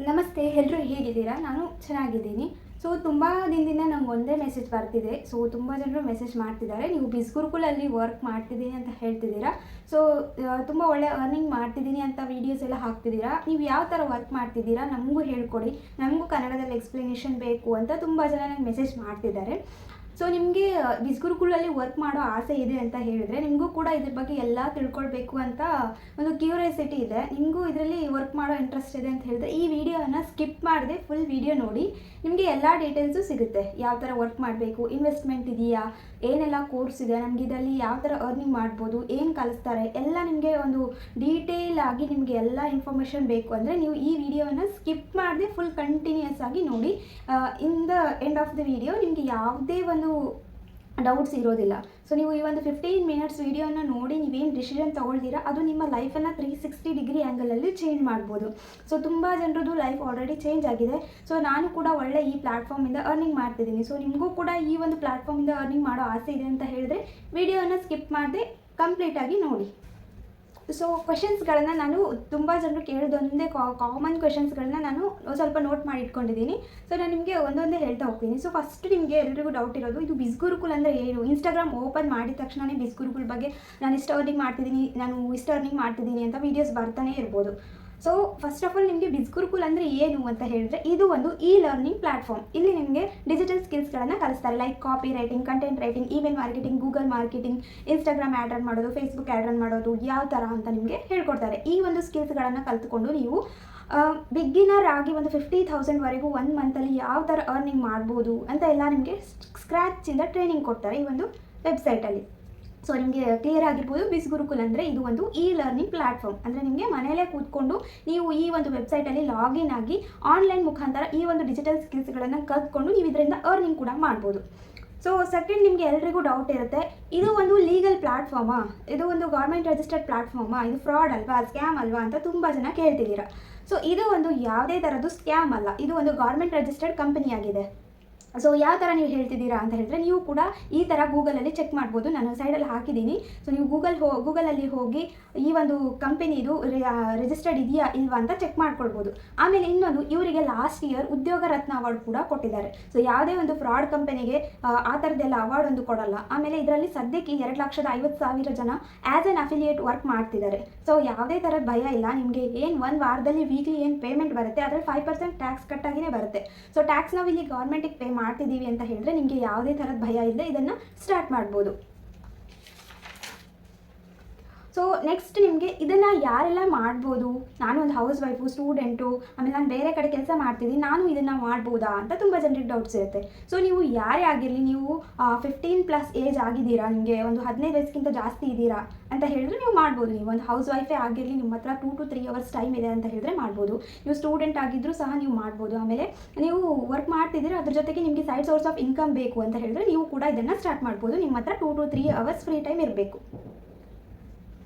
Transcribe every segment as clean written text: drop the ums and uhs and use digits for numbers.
ನಮಸ್ತೆ, ಎಲ್ಲರೂ ಹೇಗಿದ್ದೀರಾ? ನಾನು ಚೆನ್ನಾಗಿದ್ದೀನಿ. ಸೊ ತುಂಬ ದಿನದಿಂದ ನಂಗೆ ಒಂದೇ ಮೆಸೇಜ್ ಬರ್ತಿದೆ. ಸೊ ತುಂಬ ಜನರು ಮೆಸೇಜ್ ಮಾಡ್ತಿದ್ದಾರೆ, ನೀವು ಬಿಸ್ ಗುರುಕುಲಲ್ಲಿ ವರ್ಕ್ ಮಾಡ್ತಿದ್ದೀನಿ ಅಂತ ಹೇಳ್ತಿದ್ದೀರಾ. ಸೊ ತುಂಬ ಒಳ್ಳೆ ಅರ್ನಿಂಗ್ ಮಾಡ್ತಿದ್ದೀನಿ ಅಂತ ವೀಡಿಯೋಸ್ ಎಲ್ಲ ಹಾಕ್ತಿದ್ದೀರಾ. ನೀವು ಯಾವ ಥರ ವರ್ಕ್ ಮಾಡ್ತಿದ್ದೀರಾ ನಮಗೂ ಹೇಳ್ಕೊಡಿ, ನಮಗೂ ಕನ್ನಡದಲ್ಲಿ ಎಕ್ಸ್ಪ್ಲನೇಷನ್ ಬೇಕು ಅಂತ ತುಂಬ ಜನ ನನಗೆ ಮೆಸೇಜ್ ಮಾಡ್ತಿದ್ದಾರೆ. ಸೊ ನಿಮಗೆ ಬಿಸ್ ಗುರುಕುಲಲ್ಲಿ ವರ್ಕ್ ಮಾಡೋ ಆಸೆ ಇದೆ ಅಂತ ಹೇಳಿದ್ರೆ, ನಿಮಗೂ ಕೂಡ ಇದ್ರ ಬಗ್ಗೆ ಎಲ್ಲ ತಿಳ್ಕೊಳ್ಬೇಕು ಅಂತ ಒಂದು ಕ್ಯೂರಿಯಾಸಿಟಿ ಇದೆ, ನಿಮಗೂ ಇದರಲ್ಲಿ ವರ್ಕ್ ಮಾಡೋ ಇಂಟ್ರೆಸ್ಟ್ ಇದೆ ಅಂತ ಹೇಳಿದ್ರೆ ಈ ವಿಡಿಯೋನ ಸ್ಕಿಪ್ ಮಾಡದೆ ಫುಲ್ ವಿಡಿಯೋ ನೋಡಿ. ನಿಮಗೆ ಎಲ್ಲ ಡೀಟೇಲ್ಸು ಸಿಗುತ್ತೆ. ಯಾವ ಥರ ವರ್ಕ್ ಮಾಡಬೇಕು, ಇನ್ವೆಸ್ಟ್ಮೆಂಟ್ ಇದೆಯಾ, ಏನೆಲ್ಲ ಕೋರ್ಸ್ ಇದೆ, ನಮಗೆ ಇದರಲ್ಲಿ ಯಾವ ಥರ ಅರ್ನಿಂಗ್ ಮಾಡ್ಬೋದು, ಏನು ಕಲಿಸ್ತಾರೆ, ಎಲ್ಲ ನಿಮಗೆ ಒಂದು ಡೀಟೇಲ್ ಆಗಿ ನಿಮಗೆ ಎಲ್ಲ ಇನ್ಫಾರ್ಮೇಷನ್ ಬೇಕು ಅಂದರೆ ನೀವು ಈ ವಿಡಿಯೋನ ಸ್ಕಿಪ್ ಮಾಡದೆ ಫುಲ್ ಕಂಟಿನ್ಯೂಸ್ ಆಗಿ ನೋಡಿ. In the end of the video ನಿಮಗೆ ಯಾವುದೇ ಒಂದು ಡೌಟ್ಸ್ ಇರೋದಿಲ್ಲ. ಸೊ ನೀವು ಈ ಒಂದು 15 ಮಿನಿಟ್ಸ್ ವಿಡಿಯೋನ ನೋಡಿ ನೀವೇನು ಡಿಸಿಷನ್ ತೊಗೊಳ್ತೀರಾ ಅದು ನಿಮ್ಮ ಲೈಫನ್ನು 360 ಡಿಗ್ರಿ ಆ್ಯಂಗಲಲ್ಲಿ ಚೇಂಜ್ ಮಾಡ್ಬೋದು. ಸೊ ತುಂಬ ಜನರದ್ದು ಲೈಫ್ ಆಲ್ರೆಡಿ ಚೇಂಜ್ ಆಗಿದೆ. ಸೊ ನಾನು ಕೂಡ ಒಳ್ಳೆ ಈ ಪ್ಲ್ಯಾಟ್ಫಾರ್ಮಿಂದ ಅರ್ನಿಂಗ್ ಮಾಡ್ತಿದ್ದೀನಿ. ಸೊ ನಿಮಗೂ ಕೂಡ ಈ ಒಂದು ಪ್ಲ್ಯಾಟ್ಫಾರ್ಮಿಂದ ಅರ್ನಿಂಗ್ ಮಾಡೋ ಆಸೆ ಇದೆ ಅಂತ ಹೇಳಿದ್ರೆ ವಿಡಿಯೋನ ಸ್ಕಿಪ್ ಮಾಡದೆ ಕಂಪ್ಲೀಟಾಗಿ ನೋಡಿ. ಸೊ ಕ್ವೆಶನ್ಸ್ಗಳನ್ನು ನಾನು ತುಂಬ ಜನರು ಕೇಳಿದೊಂದೇ ಕಾಮನ್ ಕ್ವೆಶನ್ಸ್ಗಳನ್ನ ನಾನು ಸ್ವಲ್ಪ ನೋಟ್ ಮಾಡಿ ಇಟ್ಕೊಂಡಿದ್ದೀನಿ. ಸೊ ನಾನು ನಿಮಗೆ ಒಂದೊಂದೇ ಹೇಳ್ತಾ ಹೋಗ್ತೀನಿ. ಸೊ ಫಸ್ಟ್ ನಿಮಗೆ ಎಲ್ರಿಗೂ ಡೌಟ್ ಇರೋದು, ಇದು ಬಿಸ್ ಗುರುಕುಲ್ ಅಂದರೆ ಏನು? ಇನ್ಸ್ಟಾಗ್ರಾಮ್ ಓಪನ್ ಮಾಡಿದ ತಕ್ಷಣವೇ ಬಿಸ್ ಗುರುಕುಲ್ ಬಗ್ಗೆ ನಾನು ಇಷ್ಟು ಅರ್ನಿಂಗ್ ಮಾಡ್ತಿದ್ದೀನಿ ಅಂತ ವೀಡಿಯೋಸ್ ಬರ್ತಾನೆ ಇರ್ಬೋದು. ಸೊ ಫಸ್ಟ್ ಆಫ್ ಆಲ್ ನಿಮಗೆ ಬಿಸ್ ಗುರುಕುಲ್ ಅಂದರೆ ಏನು ಅಂತ ಹೇಳಿದ್ರೆ, ಇದು ಒಂದು ಲರ್ನಿಂಗ್ ಪ್ಲ್ಯಾಟ್ಫಾರ್ಮ್. ಇಲ್ಲಿ ನಿಮಗೆ ಡಿಜಿಟಲ್ ಸ್ಕಿಲ್ಸ್ಗಳನ್ನು ಕಲಿಸ್ತಾರೆ. Like copy writing, content writing, email marketing, Google marketing, Instagram ad run ಮಾಡೋದು, ಫೇಸ್ಬುಕ್ ಆ್ಯಡ್ ರನ್ ಮಾಡೋದು ಯಾವ ಥರ ಅಂತ ನಿಮಗೆ ಹೇಳ್ಕೊಡ್ತಾರೆ. ಈ ಒಂದು ಸ್ಕಿಲ್ಸ್ಗಳನ್ನು ಕಲಿತ್ಕೊಂಡು ನೀವು ಬಿಗಿನರ್ ಆಗಿ ಒಂದು 50,000ವರೆಗೂ 1 ಮಂತಲ್ಲಿ ಯಾವ ಥರ ಅರ್ನಿಂಗ್ ಮಾಡ್ಬೋದು ಅಂತ ಎಲ್ಲ ನಿಮಗೆ ಸ್ಕ್ರ್ಯಾಚಿಂದ ಟ್ರೈನಿಂಗ್ ಕೊಡ್ತಾರೆ ಈ ಒಂದು ವೆಬ್ಸೈಟಲ್ಲಿ. ಸೊ ನಿಮಗೆ ಕ್ಲಿಯರ್ ಆಗಿರ್ಬೋದು, ಬಿಸ್ ಗುರುಕುಲ್ ಅಂದರೆ ಇದು ಒಂದು ಲರ್ನಿಂಗ್ ಪ್ಲ್ಯಾಟ್ಫಾರ್ಮ್. ಅಂದರೆ ನಿಮಗೆ ಮನೆಯಲ್ಲೇ ಕೂತ್ಕೊಂಡು ನೀವು ಈ ಒಂದು ವೆಬ್ಸೈಟಲ್ಲಿ ಲಾಗಿನ್ ಆಗಿ ಆನ್ಲೈನ್ ಮುಖಾಂತರ ಈ ಒಂದು ಡಿಜಿಟಲ್ ಸ್ಕಿಲ್ಸ್ಗಳನ್ನು ಕಲ್ತ್ಕೊಂಡು ನೀವು ಇದರಿಂದ ಅರ್ನಿಂಗ್ ಕೂಡ ಮಾಡ್ಬೋದು. ಸೊ ಸೆಕೆಂಡ್, ನಿಮಗೆ ಎಲ್ರಿಗೂ ಡೌಟ್ ಇರುತ್ತೆ, ಇದು ಒಂದು ಲೀಗಲ್ ಪ್ಲ್ಯಾಟ್ಫಾರ್ಮಾ, ಇದು ಒಂದು ಗೌರ್ಮೆಂಟ್ ರಿಜಿಸ್ಟರ್ಡ್ ಪ್ಲ್ಯಾಟ್ಫಾರ್ಮಾ, ಇದು ಫ್ರಾಡ್ ಅಲ್ವಾ, ಸ್ಕ್ಯಾಮ್ ಅಲ್ವಾ ಅಂತ ತುಂಬ ಜನ ಕೇಳ್ತಿದ್ದೀರಾ. ಸೊ ಇದು ಒಂದು ಯಾವುದೇ ಥರದ್ದು ಸ್ಕ್ಯಾಮ್ ಅಲ್ಲ, ಇದು ಒಂದು ಗೌರ್ಮೆಂಟ್ ರಿಜಿಸ್ಟರ್ಡ್ ಕಂಪನಿಯಾಗಿದೆ. ಸೊ ಯಾವ ಥರ ನೀವು ಹೇಳ್ತಿದ್ದೀರಾ ಅಂತ ಹೇಳಿದ್ರೆ, ನೀವು ಕೂಡ ಈ ಥರ ಗೂಗಲಲ್ಲಿ ಚೆಕ್ ಮಾಡ್ಬೋದು, ನಾನು ಸೈಡಲ್ಲಿ ಹಾಕಿದ್ದೀನಿ. ಸೊ ನೀವು ಗೂಗಲಲ್ಲಿ ಹೋಗಿ ಈ ಒಂದು ಕಂಪನಿದು ರಿಜಿಸ್ಟರ್ಡ್ ಇದೆಯಾ ಇಲ್ವಾ ಅಂತ ಚೆಕ್ ಮಾಡ್ಕೊಳ್ಬೋದು. ಆಮೇಲೆ ಇನ್ನೊಂದು, ಇವರಿಗೆ ಲಾಸ್ಟ್ ಇಯರ್ ಉದ್ಯೋಗ ರತ್ನ ಅವಾರ್ಡ್ ಕೂಡ ಕೊಟ್ಟಿದ್ದಾರೆ. ಸೊ ಯಾವುದೇ ಒಂದು ಫ್ರಾಡ್ ಕಂಪನಿಗೆ ಆ ಥರದ್ದೆಲ್ಲ ಅವಾರ್ಡ್ ಒಂದು ಕೊಡಲ್ಲ. ಆಮೇಲೆ ಇದರಲ್ಲಿ ಸದ್ಯಕ್ಕೆ 2,50,000 ಜನ ಆ್ಯಸ್ ಆನ್ ಅಫಿಲಿಯೇಟ್ ವರ್ಕ್ ಮಾಡ್ತಿದ್ದಾರೆ. ಸೊ ಯಾವುದೇ ಥರದ ಭಯ ಇಲ್ಲ. ನಿಮಗೆ ಏನು ಒಂದು ವಾರದಲ್ಲಿ ವೀಕ್ಲಿ ಏನು ಪೇಮೆಂಟ್ ಬರುತ್ತೆ ಅದರಲ್ಲಿ 5% ಟ್ಯಾಕ್ಸ್ ಕಟ್ಟಾಗಿಯೇ ಬರುತ್ತೆ. ಸೊ ಟ್ಯಾಕ್ಸ್ ನಾವು ಇಲ್ಲಿ ಗೌರ್ಮೆಂಟಿಗೆ ಪೇ ಮಾಡ್ತಿದ್ದೀವಿ ಅಂತ ಹೇಳಿದ್ರೆ ನಿಮಗೆ ಯಾವುದೇ ಥರದ ಭಯ ಇಲ್ಲ, ಇದನ್ನು ಸ್ಟಾರ್ಟ್ ಮಾಡ್ಬೋದು. ಸೊ ನೆಕ್ಸ್ಟ್, ನಿಮಗೆ ಇದನ್ನು ಯಾರೆಲ್ಲ ಮಾಡ್ಬೋದು? ನಾನು ಒಂದು ಹೌಸ್ ವೈಫು, ಸ್ಟೂಡೆಂಟು, ಆಮೇಲೆ ನಾನು ಬೇರೆ ಕಡೆ ಕೆಲಸ ಮಾಡ್ತಿದ್ದೀನಿ, ನಾನು ಇದನ್ನು ಮಾಡ್ಬೋದಾ ಅಂತ ತುಂಬ ಜನರಿಗೆ ಡೌಟ್ಸ್ ಇರುತ್ತೆ. ಸೊ ನೀವು ಯಾರೇ ಆಗಿರಲಿ, ನೀವು 15+ ಏಜ್ ಆಗಿದ್ದೀರಾ, ನಿಮಗೆ ಒಂದು 15 ವಯಸ್ಸಿಗಿಂತ ಜಾಸ್ತಿ ಇದ್ದೀರಾ ಅಂತ ಹೇಳಿದ್ರೆ ನೀವು ಮಾಡ್ಬೋದು. ನೀವು ಒಂದು ಹೌಸ್ ವೈಫೇ ಆಗಿರಲಿ, ನಿಮ್ಮ ಹತ್ರ 2 to 3 hours ಟೈಮ್ ಇದೆ ಅಂತ ಹೇಳಿದ್ರೆ ಮಾಡ್ಬೋದು. ನೀವು ಸ್ಟೂಡೆಂಟ್ ಆಗಿದ್ದರೂ ಸಹ ನೀವು ಮಾಡ್ಬೋದು. ಆಮೇಲೆ ನೀವು ವರ್ಕ್ ಮಾಡ್ತಿದ್ದೀರಾ, ಅದ್ರ ಜೊತೆಗೆ ನಿಮಗೆ ಸೈಡ್ ಸೋರ್ಸ್ ಆಫ್ ಇನ್ಕಮ್ ಬೇಕು ಅಂತ ಹೇಳಿದ್ರೆ ನೀವು ಕೂಡ ಇದನ್ನು ಸ್ಟಾರ್ಟ್ ಮಾಡ್ಬೋದು. ನಿಮ್ಮ ಹತ್ರ 2 to 3 hours ಫ್ರೀ ಟೈಮ್ ಇರಬೇಕು.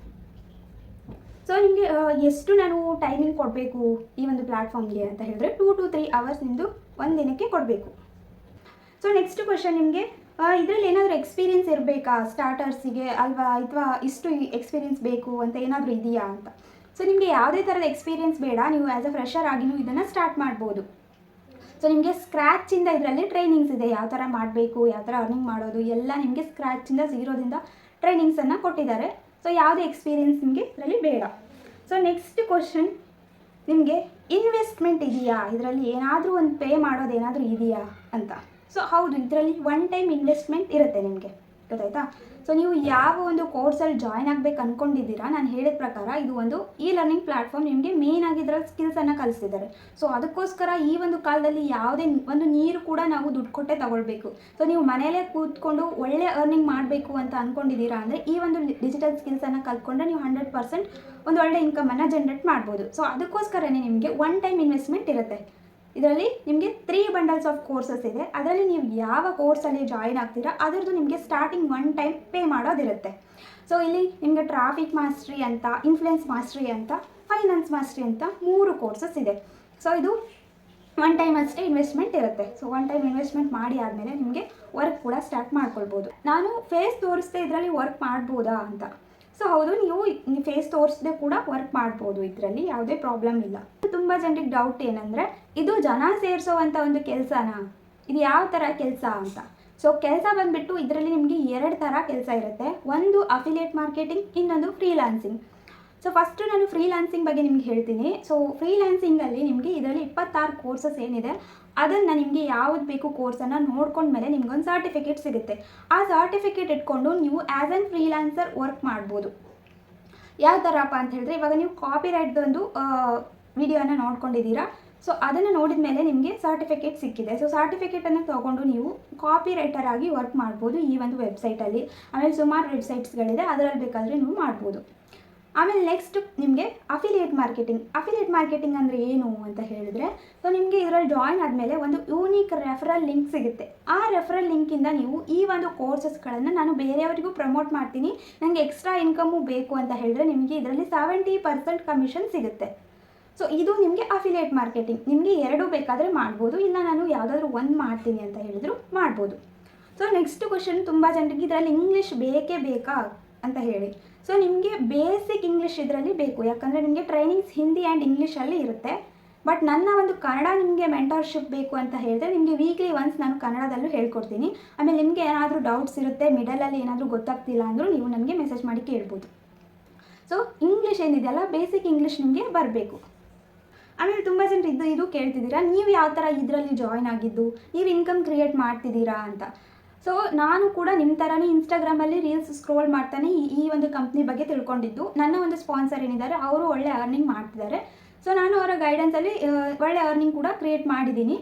ಸೊ ನಿಮಗೆ ಎಷ್ಟು ನಾನು ಟೈಮಿಂಗ್ ಕೊಡಬೇಕು ಈ ಒಂದು ಪ್ಲ್ಯಾಟ್ಫಾರ್ಮ್ಗೆ ಅಂತ ಹೇಳಿದ್ರೆ 2 to 3 hours ನಿಮ್ಮದು ಒಂದು ದಿನಕ್ಕೆ ಕೊಡಬೇಕು. ಸೊ ನೆಕ್ಸ್ಟ್ ಕ್ವೆಶನ್, ನಿಮಗೆ ಇದರಲ್ಲಿ ಏನಾದರೂ ಎಕ್ಸ್ಪೀರಿಯೆನ್ಸ್ ಇರಬೇಕಾ ಸ್ಟಾರ್ಟರ್ಸಿಗೆ ಅಲ್ವಾ, ಅಥವಾ ಇಷ್ಟು ಎಕ್ಸ್ಪೀರಿಯೆನ್ಸ್ ಬೇಕು ಅಂತ ಏನಾದರೂ ಇದೆಯಾ ಅಂತ. ಸೊ ನಿಮಗೆ ಯಾವುದೇ ಥರದ ಎಕ್ಸ್ಪೀರಿಯೆನ್ಸ್ ಬೇಡ, ನೀವು ಆ್ಯಸ್ ಅ ಫ್ರೆಷರ್ ಆಗಿನೂ ಇದನ್ನು ಸ್ಟಾರ್ಟ್ ಮಾಡ್ಬೋದು. ಸೊ ನಿಮಗೆ ಸ್ಕ್ರ್ಯಾಚಿಂದ ಇದರಲ್ಲಿ ಟ್ರೈನಿಂಗ್ಸ್ ಇದೆ, ಯಾವ ಥರ ಮಾಡಬೇಕು, ಯಾವ ಥರ ಅರ್ನಿಂಗ್ ಮಾಡೋದು ಎಲ್ಲ ನಿಮಗೆ ಸ್ಕ್ರ್ಯಾಚಿಂದ 0ದಿಂದ ಟ್ರೈನಿಂಗ್ಸನ್ನು ಕೊಟ್ಟಿದ್ದಾರೆ. ಸೊ ಯಾವುದೇ ಎಕ್ಸ್ಪೀರಿಯೆನ್ಸ್ ನಿಮಗೆ ಇದರಲ್ಲಿ ಬೇಡ. ಸೊ ನೆಕ್ಸ್ಟ್ ಕ್ವಶನ್, ನಿಮಗೆ ಇನ್ವೆಸ್ಟ್ಮೆಂಟ್ ಇದೆಯಾ, ಇದರಲ್ಲಿ ಏನಾದರೂ ಒಂದು ಪೇ ಮಾಡೋದು ಏನಾದರೂ ಇದೆಯಾ ಅಂತ. ಸೊ ಹೌದು, ಇದರಲ್ಲಿ 1 ಟೈಮ್ ಇನ್ವೆಸ್ಟ್ಮೆಂಟ್ ಇರುತ್ತೆ ನಿಮಗೆ, ಗೊತ್ತಾಯ್ತಾ. ಸೊ ನೀವು ಯಾವ ಒಂದು ಕೋರ್ಸಲ್ಲಿ ಜಾಯ್ನ್ ಆಗಬೇಕು ಅಂದ್ಕೊಂಡಿದ್ದೀರಾ, ನಾನು ಹೇಳಿದ ಪ್ರಕಾರ ಇದು ಒಂದು ಲರ್ನಿಂಗ್ ಪ್ಲ್ಯಾಟ್ಫಾರ್ಮ್. ನಿಮಗೆ ಮೇನ್ ಆಗಿ ಇದರಲ್ಲಿ ಸ್ಕಿಲ್ಸನ್ನು ಕಲಿಸ್ತಿದ್ದಾರೆ. ಸೊ ಅದಕ್ಕೋಸ್ಕರ ಈ ಒಂದು ಕಾಲದಲ್ಲಿ ಯಾವುದೇ ಒಂದು ನೀರು ಕೂಡ ನಾವು ದುಡ್ಡು ಕೊಟ್ಟೆ ತಗೊಳ್ಬೇಕು. ಸೊ ನೀವು ಮನೆಯಲ್ಲೇ ಕೂತ್ಕೊಂಡು ಒಳ್ಳೆ ಅರ್ನಿಂಗ್ ಮಾಡಬೇಕು ಅಂತ ಅಂದ್ಕೊಂಡಿದ್ದೀರಾ ಅಂದರೆ ಈ ಒಂದು ಡಿಜಿಟಲ್ ಸ್ಕಿಲ್ಸನ್ನು ಕಲ್ತ್ಕೊಂಡ್ರೆ ನೀವು 100% ಒಂದು ಒಳ್ಳೆ ಇನ್ಕಮನ್ನು ಜನ್ರೇಟ್ ಮಾಡ್ಬೋದು. ಸೊ ಅದಕ್ಕೋಸ್ಕರನೇ ನಿಮಗೆ 1 ಟೈಮ್ ಇನ್ವೆಸ್ಟ್ಮೆಂಟ್ ಇರುತ್ತೆ. ಇದರಲ್ಲಿ ನಿಮಗೆ 3 bundles ಆಫ್ ಕೋರ್ಸಸ್ ಇದೆ. ಅದರಲ್ಲಿ ನೀವು ಯಾವ ಕೋರ್ಸಲ್ಲಿ ಜಾಯಿನ್ ಆಗ್ತೀರಾ ಅದರದ್ದು ನಿಮಗೆ ಸ್ಟಾರ್ಟಿಂಗ್ 1 ಟೈಮ್ ಪೇ ಮಾಡೋದಿರುತ್ತೆ. ಸೊ ಇಲ್ಲಿ ನಿಮಗೆ ಟ್ರಾಫಿಕ್ ಮಾಸ್ಟ್ರಿ ಅಂತ, ಇನ್ಫ್ಲುಯೆನ್ಸ್ ಮಾಸ್ಟ್ರಿ ಅಂತ, ಫೈನಾನ್ಸ್ ಮಾಸ್ಟ್ರಿ ಅಂತ 3 ಕೋರ್ಸಸ್ ಇದೆ. ಸೊ ಇದು 1 ಟೈಮ್ ಅಷ್ಟೇ ಇನ್ವೆಸ್ಟ್ಮೆಂಟ್ ಇರುತ್ತೆ. ಸೊ 1 ಟೈಮ್ ಇನ್ವೆಸ್ಟ್ಮೆಂಟ್ ಮಾಡಿ ಆದಮೇಲೆ ನಿಮಗೆ ವರ್ಕ್ ಕೂಡ ಸ್ಟಾರ್ಟ್ ಮಾಡ್ಕೊಳ್ಬೋದು. ನಾನು ಫೇಸ್ ತೋರಿಸ್ದೆ ಇದರಲ್ಲಿ ವರ್ಕ್ ಮಾಡ್ಬೋದಾ ಅಂತ. ಸೊ ಹೌದು, ನೀವು ಫೇಸ್ ತೋರಿಸದೆ ಕೂಡ ವರ್ಕ್ ಮಾಡ್ಬೋದು, ಇದರಲ್ಲಿ ಯಾವುದೇ ಪ್ರಾಬ್ಲಮ್ ಇಲ್ಲ. ತುಂಬ ಜನರಿಗೆ ಡೌಟ್ ಏನಂದರೆ, ಇದು ಜನ ಸೇರಿಸೋವಂಥ ಒಂದು ಕೆಲಸನಾ, ಇದು ಯಾವ ಥರ ಕೆಲಸ ಅಂತ. ಸೊ ಕೆಲಸ ಬಂದುಬಿಟ್ಟು ಇದರಲ್ಲಿ ನಿಮಗೆ 2 ಥರ ಕೆಲಸ ಇರುತ್ತೆ. ಒಂದು ಅಫಿಲಿಯೇಟ್ ಮಾರ್ಕೆಟಿಂಗ್, ಇನ್ನೊಂದು ಫ್ರೀಲಾನ್ಸಿಂಗ್. ಸೊ ಫಸ್ಟು ನಾನು ಫ್ರೀಲಾನ್ಸಿಂಗ್ ಬಗ್ಗೆ ನಿಮ್ಗೆ ಹೇಳ್ತೀನಿ. ಸೊ ಫ್ರೀಲಾನ್ಸಿಂಗಲ್ಲಿ ನಿಮಗೆ ಇದರಲ್ಲಿ 26 ಕೋರ್ಸಸ್ ಏನಿದೆ, ಅದನ್ನು ನಿಮಗೆ ಯಾವುದು ಬೇಕು ಕೋರ್ಸನ್ನು ನೋಡ್ಕೊಂಡ್ಮೇಲೆ ನಿಮ್ಗೊಂದು ಸರ್ಟಿಫಿಕೇಟ್ ಸಿಗುತ್ತೆ. ಆ ಸರ್ಟಿಫಿಕೇಟ್ ಇಟ್ಕೊಂಡು ನೀವು ಆ್ಯಸ್ ಆನ್ ಫ್ರೀಲಾನ್ಸರ್ ವರ್ಕ್ ಮಾಡ್ಬೋದು. ಯಾವ ಥರಪ್ಪ ಅಂತ ಹೇಳಿದ್ರೆ, ಇವಾಗ ನೀವು ಕಾಪಿರೈಟ್ದೊಂದು ವಿಡಿಯೋನ ನೋಡ್ಕೊಂಡಿದ್ದೀರಾ. ಸೊ ಅದನ್ನು ನೋಡಿದ ಮೇಲೆ ನಿಮಗೆ ಸರ್ಟಿಫಿಕೇಟ್ ಸಿಕ್ಕಿದೆ. ಸೊ ಸರ್ಟಿಫಿಕೇಟನ್ನು ತೊಗೊಂಡು ನೀವು ಕಾಪಿ ರೈಟರ್ ಆಗಿ ವರ್ಕ್ ಮಾಡ್ಬೋದು ಈ ಒಂದು ವೆಬ್ಸೈಟಲ್ಲಿ. ಆಮೇಲೆ ಸುಮಾರು ವೆಬ್ಸೈಟ್ಸ್ಗಳಿದೆ, ಅದರಲ್ಲಿ ಬೇಕಾದರೆ ನೀವು ಮಾಡ್ಬೋದು. ಆಮೇಲೆ ನೆಕ್ಸ್ಟ್ ನಿಮಗೆ ಅಫಿಲಿಯೇಟ್ ಮಾರ್ಕೆಟಿಂಗ್ ಅಂದರೆ ಏನು ಅಂತ ಹೇಳಿದ್ರೆ, ಸೊ ನಿಮಗೆ ಇದರಲ್ಲಿ ಜಾಯಿನ್ ಆದಮೇಲೆ ಒಂದು ಯೂನಿಕ್ ರೆಫರಲ್ ಲಿಂಕ್ ಸಿಗುತ್ತೆ. ಆ ರೆಫರಲ್ ಲಿಂಕಿಂದ ನೀವು ಈ ಒಂದು ಕೋರ್ಸಸ್ಗಳನ್ನು ನಾನು ಬೇರೆಯವರಿಗೂ ಪ್ರಮೋಟ್ ಮಾಡ್ತೀನಿ, ನನಗೆ ಎಕ್ಸ್ಟ್ರಾ ಇನ್ಕಮು ಬೇಕು ಅಂತ ಹೇಳಿದ್ರೆ ನಿಮಗೆ ಇದರಲ್ಲಿ 70% ಕಮಿಷನ್ ಸಿಗುತ್ತೆ. ಸೊ ಇದು ನಿಮಗೆ ಅಫಿಲಿಯೇಟ್ ಮಾರ್ಕೆಟಿಂಗ್. ನಿಮಗೆ 2 ಬೇಕಾದರೆ ಮಾಡ್ಬೋದು, ಇಲ್ಲ ನಾನು ಯಾವುದಾದ್ರೂ ಒಂದು ಮಾಡ್ತೀನಿ ಅಂತ ಹೇಳಿದ್ರು ಮಾಡ್ಬೋದು. ಸೊ ನೆಕ್ಸ್ಟ್ ಕ್ವಶನ್, ತುಂಬ ಜನರಿಗೆ ಇದರಲ್ಲಿ ಇಂಗ್ಲೀಷ್ ಬೇಕೇ ಬೇಕಾ ಅಂತ ಹೇಳಿ. ಸೊ ನಿಮಗೆ ಬೇಸಿಕ್ ಇಂಗ್ಲೀಷ್ ಇದರಲ್ಲಿ ಬೇಕು, ಯಾಕಂದರೆ ನಿಮಗೆ ಟ್ರೈನಿಂಗ್ಸ್ ಹಿಂದಿ ಆ್ಯಂಡ್ ಇಂಗ್ಲೀಷಲ್ಲಿ ಇರುತ್ತೆ. ಬಟ್ ನನ್ನ ಒಂದು ಕನ್ನಡ ನಿಮಗೆ ಮೆಂಟರ್ಶಿಪ್ ಬೇಕು ಅಂತ ಹೇಳಿದ್ರೆ ನಿಮಗೆ ವೀಕ್ಲಿ ಒನ್ಸ್ ನಾನು ಕನ್ನಡದಲ್ಲೂ ಹೇಳ್ಕೊಡ್ತೀನಿ. ಆಮೇಲೆ ನಿಮಗೆ ಏನಾದರೂ ಡೌಟ್ಸ್ ಇರುತ್ತೆ, ಮಿಡಲಲ್ಲಿ ಏನಾದರೂ ಗೊತ್ತಾಗ್ತಿಲ್ಲ ಅಂದರೂ ನೀವು ನನಗೆ ಮೆಸೇಜ್ ಮಾಡಿ ಕೇಳ್ಬೋದು. ಸೊ ಇಂಗ್ಲೀಷ್ ಏನಿದೆಯಲ್ಲ, ಬೇಸಿಕ್ ಇಂಗ್ಲೀಷ್ ನಿಮಗೆ ಬರಬೇಕು. ಆಮೇಲೆ ತುಂಬ ಜನರು ಇದು ಕೇಳ್ತಿದ್ದೀರಾ, ನೀವು ಯಾವ ಥರ ಇದರಲ್ಲಿ ಜಾಯ್ನ್ ಆಗಿದ್ದು, ನೀವು ಇನ್ಕಮ್ ಕ್ರಿಯೇಟ್ ಮಾಡ್ತಿದ್ದೀರಾ ಅಂತ. ಸೊ ನಾನು ಕೂಡ ನಿಮ್ಮ ಥರನೇ ಇನ್ಸ್ಟಾಗ್ರಾಮಲ್ಲಿ ರೀಲ್ಸ್ ಸ್ಕ್ರೋಲ್ ಮಾಡ್ತಾನೆ ಈ ಒಂದು ಕಂಪ್ನಿ ಬಗ್ಗೆ ತಿಳ್ಕೊಂಡಿದ್ದು. ನನ್ನ ಒಂದು ಸ್ಪಾನ್ಸರ್ ಏನಿದ್ದಾರೆ ಅವರು ಒಳ್ಳೆ ಅರ್ನಿಂಗ್ ಮಾಡ್ತಿದ್ದಾರೆ. ಸೊ ನಾನು ಅವರ ಗೈಡೆನ್ಸಲ್ಲಿ ಒಳ್ಳೆ ಅರ್ನಿಂಗ್ ಕೂಡ ಕ್ರಿಯೇಟ್ ಮಾಡಿದ್ದೀನಿ.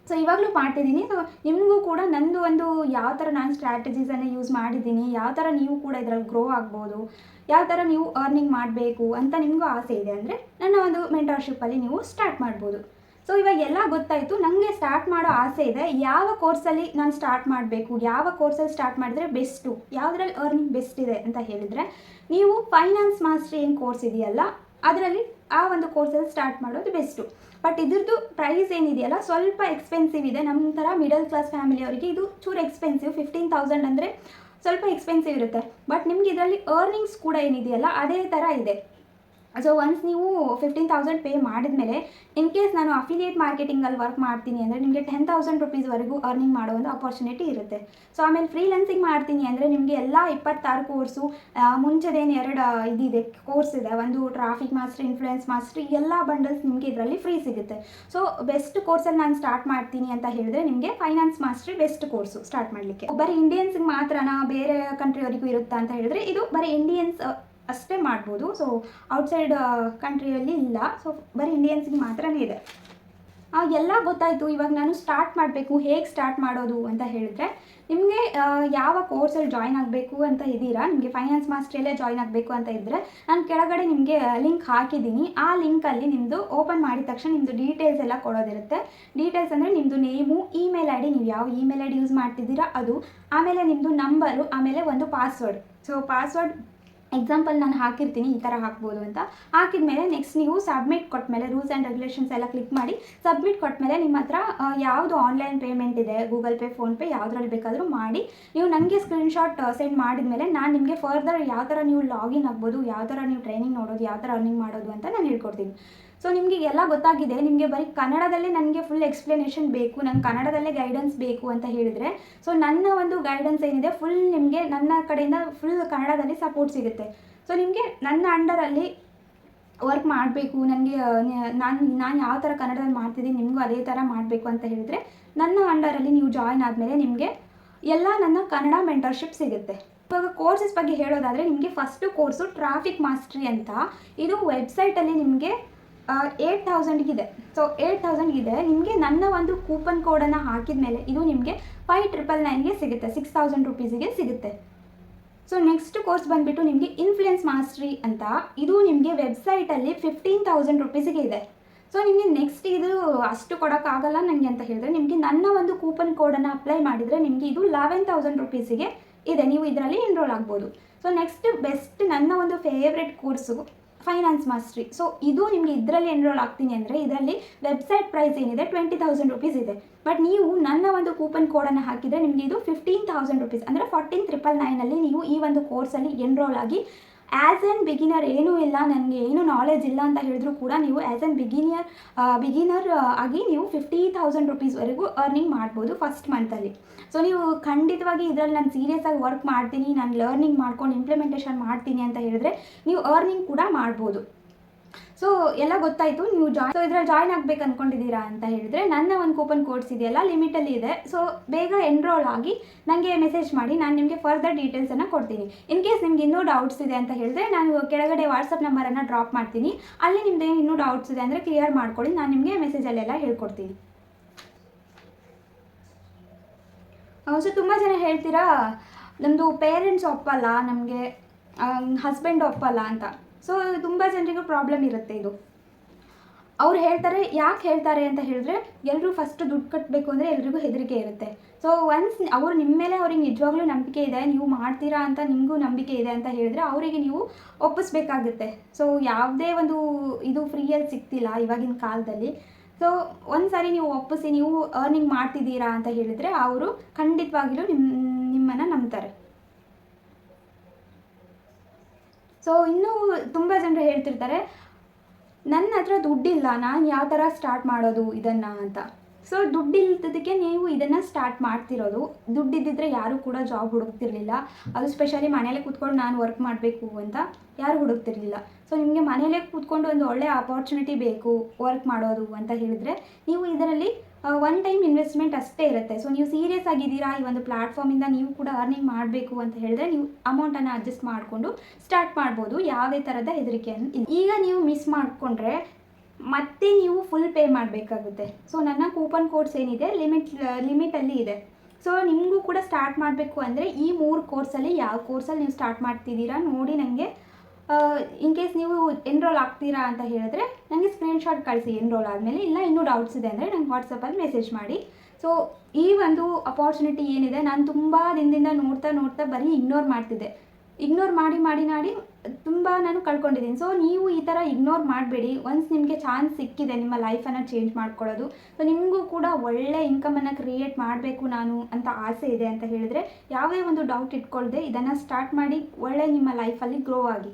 ಸೊ ಇವಾಗಲೂ ಮಾಡ್ತಿದ್ದೀನಿ. ಸೊ ನಿಮಗೂ ಕೂಡ ನಂದು ಒಂದು ಯಾವ ಥರ ನಾನು ಸ್ಟ್ರಾಟಜೀಸನ್ನು ಯೂಸ್ ಮಾಡಿದ್ದೀನಿ, ಯಾವ ಥರ ನೀವು ಕೂಡ ಇದರಲ್ಲಿ ಗ್ರೋ ಆಗ್ಬೋದು, ಯಾವ ಥರ ನೀವು ಅರ್ನಿಂಗ್ ಮಾಡಬೇಕು ಅಂತ ನಿಮಗೂ ಆಸೆ ಇದೆ ಅಂದರೆ ನನ್ನ ಒಂದು ಮೆಂಟರ್ಶಿಪ್ಪಲ್ಲಿ ನೀವು ಸ್ಟಾರ್ಟ್ ಮಾಡ್ಬೋದು. ಸೊ ಇವಾಗ ಎಲ್ಲ ಗೊತ್ತಾಯಿತು, ನನಗೆ ಸ್ಟಾರ್ಟ್ ಮಾಡೋ ಆಸೆ ಇದೆ. ಯಾವ ಕೋರ್ಸಲ್ಲಿ ನಾನು ಸ್ಟಾರ್ಟ್ ಮಾಡಬೇಕು, ಯಾವ ಕೋರ್ಸಲ್ಲಿ ಸ್ಟಾರ್ಟ್ ಮಾಡಿದ್ರೆ ಬೆಸ್ಟು, ಯಾವುದ್ರಲ್ಲಿ ಅರ್ನಿಂಗ್ ಬೆಸ್ಟ್ ಇದೆ ಅಂತ ಹೇಳಿದರೆ ನೀವು ಫೈನಾನ್ಸ್ ಮಾಸ್ಟ್ರಿ ಏನು ಕೋರ್ಸ್ ಇದೆಯಲ್ಲ ಅದರಲ್ಲಿ ಆ ಒಂದು ಕೋರ್ಸಲ್ಲಿ ಸ್ಟಾರ್ಟ್ ಮಾಡೋದು ಬೆಸ್ಟು. ಬಟ್ ಇದ್ರದ್ದು ಪ್ರೈಸ್ ಏನಿದೆಯಲ್ಲ ಸ್ವಲ್ಪ ಎಕ್ಸ್ಪೆನ್ಸಿವ್ ಇದೆ. ನಮ್ಮ ಥರ ಮಿಡಲ್ ಕ್ಲಾಸ್ ಫ್ಯಾಮಿಲಿಯವರಿಗೆ ಇದು ಚೂರು ಎಕ್ಸ್ಪೆನ್ಸಿವ್. 15,000 ಅಂದರೆ ಸ್ವಲ್ಪ ಎಕ್ಸ್ಪೆನ್ಸಿವ್ ಇರುತ್ತೆ. ಬಟ್ ನಿಮಗೆ ಇದರಲ್ಲಿ ಅರ್ನಿಂಗ್ಸ್ ಕೂಡ ಏನಿದೆಯಲ್ಲ ಅದೇ ಥರ ಇದೆ. ಸೊ ಒನ್ಸ್ ನೀವು 15,000 ಪೇ ಮಾಡಿದ್ಮೇಲೆ ಇನ್ ಕೇಸ್ ನಾನು ಅಫಿಲಿಯೇಟ್ ಮಾರ್ಕೆಟಿಂಗಲ್ಲಿ ವರ್ಕ್ ಮಾಡ್ತೀನಿ ಅಂದರೆ ನಿಮಗೆ 10,000 ರುಪೀಸ್ವರೆಗೂ ಅರ್ನಿಂಗ್ ಮಾಡೋ ಒಂದು ಆಪರ್ಚುನಿಟಿ ಇರುತ್ತೆ. ಸೊ ಆಮೇಲೆ ಫ್ರೀಲಾನ್ಸಿಂಗ್ ಮಾಡ್ತೀನಿ ಅಂದರೆ ನಿಮಗೆ ಎಲ್ಲ 26 ಕೋರ್ಸು, ಮುಂಚೆದೇನು 2 ಇದಿದೆ ಕೋರ್ಸ್ ಇದೆ, ಒಂದು ಟ್ರಾಫಿಕ್ ಮಾಸ್ಟ್ರಿ, ಇನ್ಫ್ಲುಯೆನ್ಸ್ ಮಾಸ್ಟ್ರಿ, ಎಲ್ಲ ಬಂಡಲ್ಸ್ ನಿಮಗೆ ಇದರಲ್ಲಿ ಫ್ರೀ ಸಿಗುತ್ತೆ. ಸೊ ಬೆಸ್ಟ್ ಕೋರ್ಸಲ್ಲಿ ನಾನು ಸ್ಟಾರ್ಟ್ ಮಾಡ್ತೀನಿ ಅಂತ ಹೇಳಿದ್ರೆ ನಿಮಗೆ finance mastery best course start ಮಾಡಲಿಕ್ಕೆ. ಬರೀ ಇಂಡಿಯನ್ಸ್ಗೆ ಮಾತ್ರನಾ, ಬೇರೆ ಕಂಟ್ರಿಯವರಿಗೂ ಇರುತ್ತಾ ಅಂತ ಹೇಳಿದ್ರೆ ಇದು ಬರೀ ಇಂಡಿಯನ್ಸ್ ಅಷ್ಟೇ ಮಾಡ್ಬೋದು. ಸೊ ಔಟ್ಸೈಡ್ ಕಂಟ್ರಿಯಲ್ಲಿ ಇಲ್ಲ. ಸೊ ಬರೀ ಇಂಡಿಯನ್ಸ್ಗೆ ಮಾತ್ರನೇ ಇದೆ. ಎಲ್ಲ ಗೊತ್ತಾಯಿತು. ಇವಾಗ ನಾನು ಸ್ಟಾರ್ಟ್ ಮಾಡಬೇಕು, ಹೇಗೆ ಸ್ಟಾರ್ಟ್ ಮಾಡೋದು ಅಂತ ಹೇಳಿದ್ರೆ ನಿಮಗೆ ಯಾವ ಕೋರ್ಸಲ್ಲಿ ಜಾಯ್ನ್ ಆಗಬೇಕು ಅಂತ ಇದ್ದೀರಾ, ನಿಮಗೆ ಫೈನಾನ್ಸ್ ಮಾಸ್ಟ್ರಿಯಲ್ಲೇ ಜಾಯ್ನ್ ಆಗಬೇಕು ಅಂತ ಇದ್ದರೆ ನಾನು ಕೆಳಗಡೆ ನಿಮಗೆ ಲಿಂಕ್ ಹಾಕಿದ್ದೀನಿ. ಆ ಲಿಂಕಲ್ಲಿ ನಿಮ್ಮದು ಓಪನ್ ಮಾಡಿದ ತಕ್ಷಣ ನಿಮ್ಮದು ಡೀಟೇಲ್ಸ್ ಎಲ್ಲ ಕೊಡೋದಿರುತ್ತೆ. ಡೀಟೇಲ್ಸ್ ಅಂದರೆ ನಿಮ್ಮದು ನೇಮು, ಇಮೇಲ್ ಐ ಡಿ, ನೀವು ಯಾವ ಇಮೇಲ್ ಐ ಡಿ ಯೂಸ್ ಮಾಡ್ತಿದ್ದೀರಾ ಅದು, ಆಮೇಲೆ ನಿಮ್ಮದು ನಂಬರು, ಆಮೇಲೆ ಒಂದು ಪಾಸ್ವರ್ಡ್. ಸೊ ಪಾಸ್ವರ್ಡ್ ಎಕ್ಸಾಂಪಲ್ ನಾನು ಹಾಕಿರ್ತೀನಿ, ಈ ಥರ ಹಾಕ್ಬೋದು ಅಂತ. ಹಾಕಿದ ಮೇಲೆ ನೆಕ್ಸ್ಟ್ ನೀವು ಸಬ್ಮಿಟ್ ಕೊಟ್ಟಮೇಲೆ ರೂಲ್ಸ್ ಆ್ಯಂಡ್ ರೆಗ್ಯುಲೇಷನ್ಸ್ ಎಲ್ಲ ಕ್ಲಿಕ್ ಮಾಡಿ ಸಬ್ಮಿಟ್ ಕೊಟ್ಟಮೇಲೆ ನಿಮ್ಮ ಹತ್ರ ಯಾವುದು ಆನ್ಲೈನ್ ಪೇಮೆಂಟ್ ಇದೆ, ಗೂಗಲ್ ಪೇ, ಫೋನ್ಪೇ, ಯಾವುದ್ರಲ್ಲಿ ಬೇಕಾದರೂ ಮಾಡಿ ನೀವು ನನಗೆ ಸ್ಕ್ರೀನ್ಶಾಟ್ ಸೆಂಡ್ ಮಾಡಿದ ಮೇಲೆ ನಾನು ನಿಮಗೆ ಫರ್ದರ್ ಯಾವ ಥರ ನೀವು ಲಾಗಿನ್ ಆಗ್ಬೋದು, ಯಾವ ಥರ ನೀವು ಟ್ರೈನಿಂಗ್ ನೋಡೋದು, ಯಾವ ಥರ ಅರ್ನಿಂಗ್ ಮಾಡೋದು ಅಂತ ನಾನು ಹೇಳ್ಕೊಡ್ತೀನಿ. ಸೊ ನಿಮಗೆ ಎಲ್ಲ ಗೊತ್ತಾಗಿದೆ. ನಿಮಗೆ ಬರೀ ಕನ್ನಡದಲ್ಲೇ ನನಗೆ ಫುಲ್ ಎಕ್ಸ್ಪ್ಲನೇಷನ್ ಬೇಕು, ನಂಗೆ ಕನ್ನಡದಲ್ಲೇ ಗೈಡೆನ್ಸ್ ಬೇಕು ಅಂತ ಹೇಳಿದರೆ ಸೊ ನನ್ನ ಒಂದು ಗೈಡೆನ್ಸ್ ಏನಿದೆ ಫುಲ್ ನಿಮಗೆ ನನ್ನ ಕಡೆಯಿಂದ ಫುಲ್ ಕನ್ನಡದಲ್ಲಿ ಸಪೋರ್ಟ್ ಸಿಗುತ್ತೆ. ಸೊ ನಿಮಗೆ ನನ್ನ ಅಂಡರಲ್ಲಿ ವರ್ಕ್ ಮಾಡಬೇಕು, ನನಗೆ ನಾನು ಯಾವ ಥರ ಕನ್ನಡದಲ್ಲಿ ಮಾಡ್ತಿದ್ದೀನಿ ನಿಮಗೂ ಅದೇ ಥರ ಮಾಡಬೇಕು ಅಂತ ಹೇಳಿದರೆ ನನ್ನ ಅಂಡರಲ್ಲಿ ನೀವು ಜಾಯ್ನ್ ಆದಮೇಲೆ ನಿಮಗೆ ಎಲ್ಲ ನನ್ನ ಕನ್ನಡ ಮೆಂಟರ್ಶಿಪ್ ಸಿಗುತ್ತೆ. ಇವಾಗ ಕೋರ್ಸಸ್ ಬಗ್ಗೆ ಹೇಳೋದಾದರೆ ನಿಮಗೆ ಫಸ್ಟು ಕೋರ್ಸು ಟ್ರಾಫಿಕ್ ಮಾಸ್ಟ್ರಿ ಅಂತ, ಇದು ವೆಬ್ಸೈಟಲ್ಲಿ ನಿಮಗೆ 8,000 ಸೊ 8,000 ನಿಮಗೆ ನನ್ನ ಒಂದು ಕೂಪನ್ ಕೋಡನ್ನು ಹಾಕಿದ ಮೇಲೆ ಇದು ನಿಮಗೆ 5,999ಗೆ ಸಿಗುತ್ತೆ, 6,000 ರುಪೀಸಿಗೆ ಸಿಗುತ್ತೆ. ಸೊ ನೆಕ್ಸ್ಟ್ ಕೋರ್ಸ್ ಬಂದುಬಿಟ್ಟು ನಿಮಗೆ ಇನ್ಫ್ಲುಯೆನ್ಸ್ ಮಾಸ್ಟ್ರಿ ಅಂತ, ಇದು ನಿಮಗೆ ವೆಬ್ಸೈಟಲ್ಲಿ 15,000 ರುಪೀಸಿಗೆ ಇದೆ. ಸೊ ನಿಮಗೆ ನೆಕ್ಸ್ಟ್ ಇದು ಅಷ್ಟು ಕೊಡೋಕ್ಕಾಗಲ್ಲ ನನಗೆ ಅಂತ ಹೇಳಿದ್ರೆ ನಿಮಗೆ ನನ್ನ ಒಂದು ಕೂಪನ್ ಕೋಡನ್ನು ಅಪ್ಲೈ ಮಾಡಿದರೆ ನಿಮಗೆ ಇದು 11,000 ರುಪೀಸಿಗೆ ಇದೆ, ನೀವು ಇದರಲ್ಲಿ ಎನ್ರೋಲ್ ಆಗ್ಬೋದು. ಸೊ ನೆಕ್ಸ್ಟ್ ಬೆಸ್ಟ್ ನನ್ನ ಒಂದು favourite course finance mastery. So ಇದು ನಿಮಗೆ ಇದರಲ್ಲಿ ಎನ್ರೋಲ್ ಆಗ್ತೀನಿ ಅಂದರೆ ಇದರಲ್ಲಿ ವೆಬ್ಸೈಟ್ ಪ್ರೈಸ್ ಏನಿದೆ 20,000 ರುಪೀಸ್ ಇದೆ. ಬಟ್ ನೀವು ನನ್ನ ಒಂದು ಕೂಪನ್ ಕೋಡನ್ನು ಹಾಕಿದರೆ ನಿಮಗೆ ಇದು 15,000 ರುಪೀಸ್ ಅಂದರೆ 14,999ನಲ್ಲಿ ನೀವು ಈ ಒಂದು ಕೋರ್ಸಲ್ಲಿ ಎನ್ರೋಲ್ ಆಗಿ ಆ್ಯಸ್ ಎನ್ ಬಿಗಿನರ್ ಏನೂ ಇಲ್ಲ, ನನಗೆ ಏನು ನಾಲೆಜ್ ಇಲ್ಲ ಅಂತ ಹೇಳಿದ್ರು ಕೂಡ ನೀವು ಆ್ಯಸ್ ಎನ್ ಬಿಗಿನರ್ ಆಗಿ ನೀವು 50,000 ರುಪೀಸ್ವರೆಗೂ ಅರ್ನಿಂಗ್ ಮಾಡ್ಬೋದು ಫಸ್ಟ್ ಮಂತಲ್ಲಿ. ಸೊ ನೀವು ಖಂಡಿತವಾಗಿ ಇದರಲ್ಲಿ ನಾನು ಸೀರಿಯಸ್ ಆಗಿ ವರ್ಕ್ ಮಾಡ್ತೀನಿ, ನಾನು ಲರ್ನಿಂಗ್ ಮಾಡ್ಕೊಂಡು ಇಂಪ್ಲಿಮೆಂಟೇಷನ್ ಮಾಡ್ತೀನಿ ಅಂತ ಹೇಳಿದ್ರೆ ನೀವು ಅರ್ನಿಂಗ್ ಕೂಡ ಮಾಡ್ಬೋದು. ಸೊ ಎಲ್ಲ ಗೊತ್ತಾಯಿತು. ನೀವು ಇದರಲ್ಲಿ ಜಾಯ್ನ್ ಆಗಬೇಕು ಅಂದ್ಕೊಂಡಿದ್ದೀರಾ ಅಂತ ಹೇಳಿದ್ರೆ ನನ್ನ ಒಂದು ಕೂಪನ್ ಕೋಡ್ಸ್ ಇದೆಯಲ್ಲ, ಲಿಮಿಟಲ್ಲಿ ಇದೆ. ಸೊ ಬೇಗ ಎನ್ರೋಲ್ ಆಗಿ ನನಗೆ ಮೆಸೇಜ್ ಮಾಡಿ, ನಾನು ನಿಮಗೆ ಫರ್ದರ್ ಡೀಟೇಲ್ಸನ್ನು ಕೊಡ್ತೀನಿ. ಇನ್ ಕೇಸ್ ನಿಮ್ಗೆ ಇನ್ನೂ ಡೌಟ್ಸ್ ಇದೆ ಅಂತ ಹೇಳಿದ್ರೆ ನಾನು ಕೆಳಗಡೆ ವಾಟ್ಸಪ್ ನಂಬರನ್ನು ಡ್ರಾಪ್ ಮಾಡ್ತೀನಿ. ಅಲ್ಲಿ ನಿಮ್ದು ಇನ್ನೂ ಡೌಟ್ಸ್ ಇದೆ ಅಂದರೆ ಕ್ಲಿಯರ್ ಮಾಡ್ಕೊಳ್ಳಿ, ನಾನು ನಿಮಗೆ ಮೆಸೇಜಲ್ಲೆಲ್ಲ ಹೇಳ್ಕೊಡ್ತೀನಿ. ಸೊ ತುಂಬ ಜನ ಹೇಳ್ತೀರಾ ನಮ್ಮದು ಪೇರೆಂಟ್ಸ್ ಒಪ್ಪಲ್ಲ, ನಮಗೆ ಹಸ್ಬೆಂಡ್ ಒಪ್ಪಲ್ಲ ಅಂತ. ಸೊ ತುಂಬ ಜನರಿಗೂ ಪ್ರಾಬ್ಲಮ್ ಇರುತ್ತೆ ಇದು. ಅವ್ರು ಹೇಳ್ತಾರೆ, ಯಾಕೆ ಹೇಳ್ತಾರೆ ಅಂತ ಹೇಳಿದ್ರೆ ಎಲ್ಲರೂ ಫಸ್ಟು ದುಡ್ಡು ಕಟ್ಟಬೇಕು ಅಂದರೆ ಎಲ್ರಿಗೂ ಹೆದರಿಕೆ ಇರುತ್ತೆ. ಸೊ ಒನ್ಸ್ ಅವರು ನಿಮ್ಮ ಮೇಲೆ ಅವ್ರಿಗೆ ನಿಜವಾಗ್ಲೂ ನಂಬಿಕೆ ಇದೆ, ನೀವು ಮಾಡ್ತೀರಾ ಅಂತ ನಿಮಗೂ ನಂಬಿಕೆ ಇದೆ ಅಂತ ಹೇಳಿದ್ರೆ ಅವರಿಗೆ ನೀವು ಒಪ್ಪಿಸ್ಬೇಕಾಗುತ್ತೆ. ಸೊ ಯಾವುದೇ ಒಂದು ಇದು ಫ್ರೀಯಲ್ಲಿ ಸಿಗ್ತಿಲ್ಲ ಇವಾಗಿನ ಕಾಲದಲ್ಲಿ. ಸೊ ಒಂದು ಸಾರಿ ನೀವು ಒಪ್ಪಿಸಿ ನೀವು ಅರ್ನಿಂಗ್ ಮಾಡ್ತಿದ್ದೀರಾ ಅಂತ ಹೇಳಿದರೆ ಅವರು ಖಂಡಿತವಾಗಿಯೂ ನಿಮ್ಮನ್ನು ನಂಬ್ತಾರೆ. ಸೊ ಇನ್ನೂ ತುಂಬ ಜನರು ಹೇಳ್ತಿರ್ತಾರೆ ನನ್ನ ಹತ್ರ ದುಡ್ಡಿಲ್ಲ, ನಾನು ಯಾವ ಥರ ಸ್ಟಾರ್ಟ್ ಮಾಡೋದು ಇದನ್ನು ಅಂತ. ಸೊ ದುಡ್ಡಿಲ್ಲದಕ್ಕೆ ನೀವು ಇದನ್ನು ಸ್ಟಾರ್ಟ್ ಮಾಡ್ತಿರೋದು. ದುಡ್ಡಿದ್ದಿದ್ರೆ ಯಾರೂ ಕೂಡ ಜಾಬ್ ಹುಡುಕ್ತಿರ್ಲಿಲ್ಲ, ಅದು ಸ್ಪೆಷಲಿ ಮನೇಲೇ ಕೂತ್ಕೊಂಡು ನಾನು ವರ್ಕ್ ಮಾಡಬೇಕು ಅಂತ ಯಾರು ಹುಡುಕ್ತಿರ್ಲಿಲ್ಲ. ಸೊ ನಿಮಗೆ ಮನೇಲೇ ಕೂತ್ಕೊಂಡು ಒಂದು ಒಳ್ಳೆಯ ಅಪಾರ್ಚುನಿಟಿ ಬೇಕು ವರ್ಕ್ ಮಾಡೋದು ಅಂತ ಹೇಳಿದರೆ ನೀವು ಇದರಲ್ಲಿ ಒನ್ ಟೈಮ್ ಇನ್ವೆಸ್ಟ್ಮೆಂಟ್ ಅಷ್ಟೇ ಇರುತ್ತೆ. ಸೊ ನೀವು ಸೀರಿಯಸ್ ಆಗಿದ್ದೀರಾ ಈ ಒಂದು ಪ್ಲ್ಯಾಟ್ಫಾರ್ಮಿಂದ ನೀವು ಕೂಡ ಅರ್ನಿಂಗ್ ಮಾಡಬೇಕು ಅಂತ ಹೇಳಿದ್ರೆ ನೀವು ಅಮೌಂಟನ್ನು ಅಡ್ಜಸ್ಟ್ ಮಾಡಿಕೊಂಡು ಸ್ಟಾರ್ಟ್ ಮಾಡ್ಬೋದು, ಯಾವುದೇ ಥರದ ಹೆದರಿಕೆಯನ್ನು ಇಲ್ಲ. ಈಗ ನೀವು ಮಿಸ್ ಮಾಡಿಕೊಂಡ್ರೆ ಮತ್ತೆ ನೀವು ಫುಲ್ ಪೇ ಮಾಡಬೇಕಾಗುತ್ತೆ. ಸೊ ನನ್ನ ಕೂಪನ್ ಕೋಡ್ಸ್ ಏನಿದೆ ಲಿಮಿಟಲ್ಲಿ ಇದೆ. ಸೊ ನಿಮಗೂ ಕೂಡ ಸ್ಟಾರ್ಟ್ ಮಾಡಬೇಕು ಅಂದರೆ ಈ 3 ಕೋರ್ಸಲ್ಲಿ ಯಾವ ಕೋರ್ಸಲ್ಲಿ ನೀವು ಸ್ಟಾರ್ಟ್ ಮಾಡ್ತಿದ್ದೀರಾ ನೋಡಿ ನನಗೆ ಇನ್ ಕೇಸ್ ನೀವು ಎನ್ರೋಲ್ ಆಗ್ತೀರಾ ಅಂತ ಹೇಳಿದ್ರೆ ನನಗೆ ಸ್ಕ್ರೀನ್ಶಾಟ್ ಕಳಿಸಿ ಎನ್ರೋಲ್ ಆದಮೇಲೆ. ಇಲ್ಲ ಇನ್ನೂ ಡೌಟ್ಸ್ ಇದೆ ಅಂದರೆ ನಂಗೆ ವಾಟ್ಸಪ್ಪಲ್ಲಿ ಮೆಸೇಜ್ ಮಾಡಿ. ಸೊ ಈ ಒಂದು ಅಪಾರ್ಚುನಿಟಿ ಏನಿದೆ ನಾನು ತುಂಬ ದಿನದಿಂದ ನೋಡ್ತಾ ಬರೀ ಇಗ್ನೋರ್ ಮಾಡ್ತಿದ್ದೆ. ಇಗ್ನೋರ್ ಮಾಡಿ ತುಂಬ ನಾನು ಕಳ್ಕೊಂಡಿದ್ದೀನಿ. ಸೊ ನೀವು ಈ ಥರ ಇಗ್ನೋರ್ ಮಾಡಬೇಡಿ. ಒನ್ಸ್ ನಿಮಗೆ ಚಾನ್ಸ್ ಸಿಕ್ಕಿದೆ ನಿಮ್ಮ ಲೈಫನ್ನು ಚೇಂಜ್ ಮಾಡ್ಕೊಳ್ಳೋದು, ಸೊ ನಿಮಗೂ ಕೂಡ ಒಳ್ಳೆ ಇನ್ಕಮನ್ನು ಕ್ರಿಯೇಟ್ ಮಾಡಬೇಕು ನಾನು ಅಂತ ಆಸೆ ಇದೆ ಅಂತ ಹೇಳಿದರೆ ಯಾವುದೇ ಒಂದು ಡೌಟ್ ಇಟ್ಕೊಳ್ಳದೆ ಇದನ್ನು ಸ್ಟಾರ್ಟ್ ಮಾಡಿ ಒಳ್ಳೆ ನಿಮ್ಮ ಲೈಫಲ್ಲಿ ಗ್ರೋ ಆಗಿ.